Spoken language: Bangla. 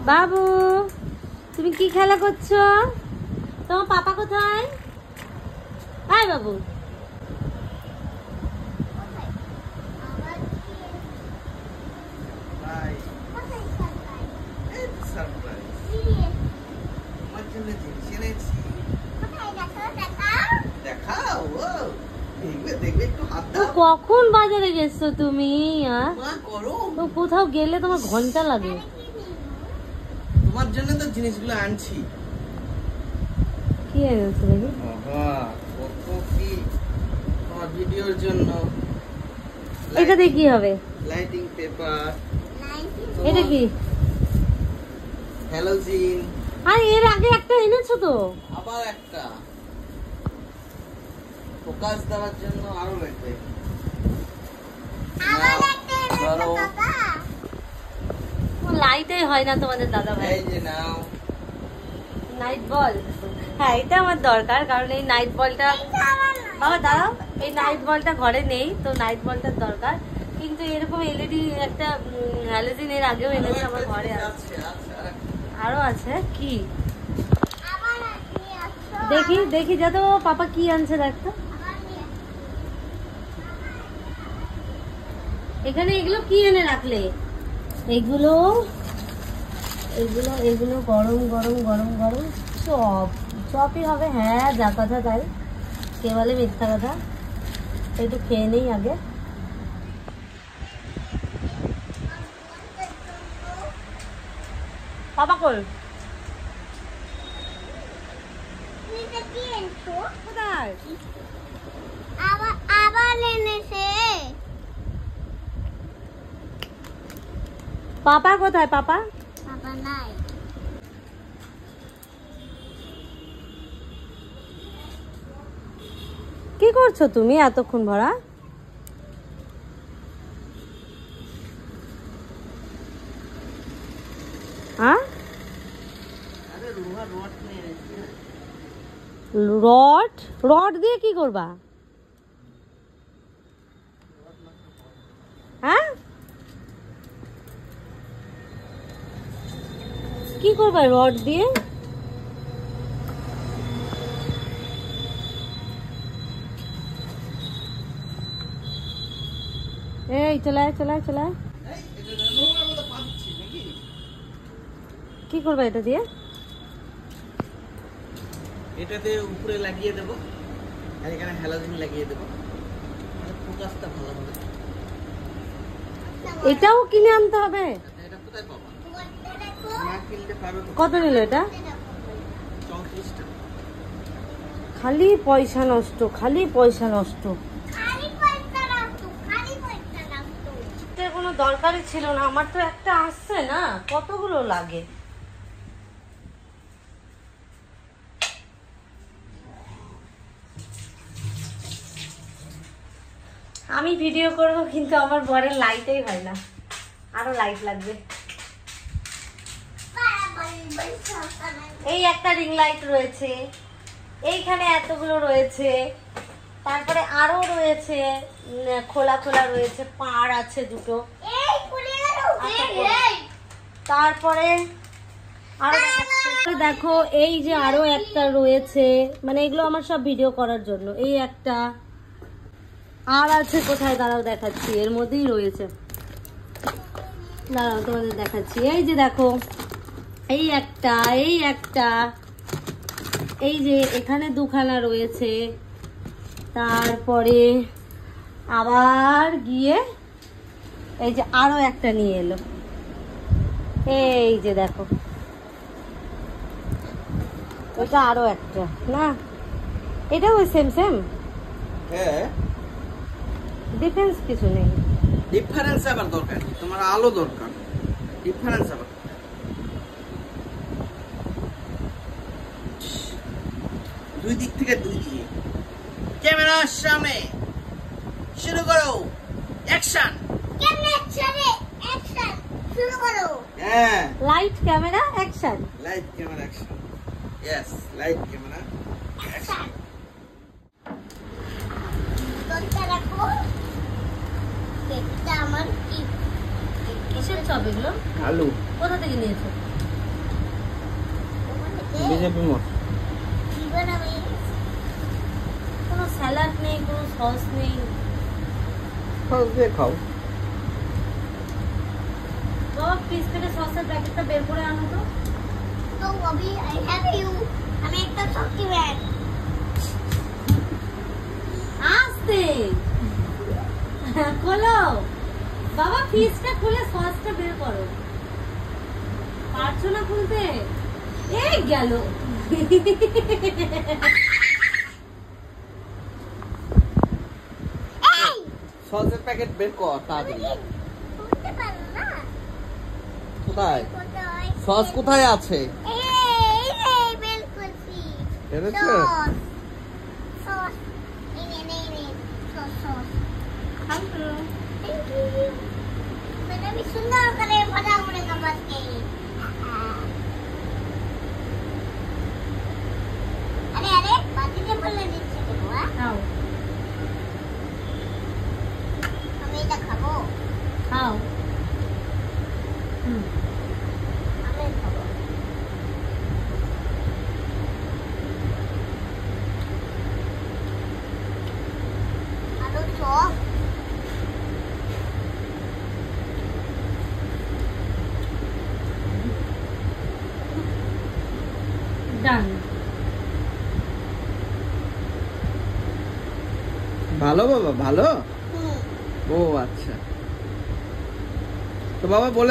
বাবু তুমি কি খেলা করছো? তোমার পাপা কোথায়? আয় বাবু। কখন বাজারে গেছো তুমি? তো কোথাও গেলে তোমার ঘন্টা লাগে। তোমার জন্য তো জিনিসগুলো আনছি। কি এনেছো দেখি? তোমার ভিডিওর জন্য। এটা দিয়ে কি হবে? Lighting paper. এটা কি? হ্যালোজিন। আর এর আগে একটা এনেছো তো। আবার একটা ফোকাস দেওয়ার জন্য আরো লাগবে। লাইটই হয় না তোমাদের দাদা ভাই। এই যে নাও নাইট বল। হ্যাঁ এটা আমার দরকার, কারণ এই নাইট বলটা বাবা দাঁড়াও, এই নাইট বলটা ঘরে নেই তো নাইট বলটার দরকার। কিন্তু এরকম এলইডি একটা হ্যালোজিন এর আগেও এনেছে আমার ঘরে আছে। আরো আছে কি দেখি দেখি যাতে পাপা কি আনছে দেখতো। এখানে এগুলো কি এনে রাখলে? এগুলো এগুলো এগুলো গরম গরম গরম গরম চপ। চপই হবে। হ্যাঁ যা কথা তাই, কে বলে মিথ্যা কথা। একটু খেয়ে নেই আগে। পাপা কই? কোথায়? আবার এনেছে। পাপা কোথায়? পাপা পাপা নাই। কি করছো তুমি এতক্ষণ ভরা? রড? রড দিয়ে কি করবা? হ্যাঁ কি করবা রড দিয়ে? এই চলায় চলায় চলায়। কি করবা এটা দিয়ে? এটাতে উপরে লাগিয়ে দেবো আর এখানে হ্যালোজিন লাগিয়ে দেবো, ফোকাসটা ভালো হবে। এটাও কিনে আনতে হবে? এটা কোথায় পাবো? না কিনতে পারো। কত নিল এটা? 34 টাকা। খালি পয়সা নষ্ট, খালি পয়সা নষ্ট। কোনো দরকারই ছিল না, আমার তো একটা আসছে না, কতগুলো লাগে। আমি ভিডিও করব কিন্তু আমার বরের লাইটই হয় না, আরো লাইট লাগবে। এই একটা রিং লাইট রয়েছে, এইখানে এতগুলো রয়েছে, তারপরে আরো রয়েছে খোলা খোলা রয়েছে, পাড় আছে দুটো। তারপরে আরো দেখো এই যে আরো একটা রয়েছে, মানে এগুলো আমার সব ভিডিও করার জন্য। এই একটা আর আছে কোথায় দাঁড়াও দেখাচ্ছি, এর মধ্যেই রয়েছে, দাঁড়াও তোমাদের দেখাচ্ছি। এই যে দেখো এই একটা, এই একটা, এই যে এখানে দুখানা রয়েছে, তারপরে আবার গিয়ে এই যে আরো একটা নিয়ে এলো। এই যে দেখো ওইটা আরো একটা না, এটাও ওই সেম সেম। হ্যাঁ ডিফারেন্স কিছু নেই। ডিফারেন্স আবার দরকার, তোমার আলো দরকার, ডিফারেন্স আবার দুই দিক থেকে দুই দিয়ে। ক্যামেরার সামনে শুরু করো, অ্যাকশন। শুরু করো। হ্যাঁ light camera action. Light camera action. Yes light camera action. দরকার রাখো। কেকটা আমার কি কিসের চপ এগুলো? আলু কোথা থেকে নিয়েছো? বিজেপি মোড়। কি বানাবে? কোনো স্যালাড নেই, কোনো সস নেই। সস দিয়ে খাও। বাবা ফ্রিজ থেকে সসের প্যাকেটটা বের করে আনো তো। তো ববি আই হ্যাভ ইউ। আমি একটা সবজি ব্যাগ। আস্তে খোলো বাবা, ফ্রিজটা খুলে সসটা বের করো। পারছো না খুলতে? এই গেল। এই সসের প্যাকেট বের কর তাড়াতাড়ি। করতে পারো না। কোথায় কোথায়? সস কোথায় আছে? এই বেল করছি। এনেছো? সস সস এই নে সস সস। Thank you. Thank you. আমি সুন্দর করে ভরা করে কাবাকে। আরে আরে বাটিতে বলে দিচ্ছি তো খাও আমি এটা খাবো। খাও। আমি খাবো। আলু চপ। ডান। ভালো বাবা ভালো। হুম। ও আচ্ছা, তো বাবা বলে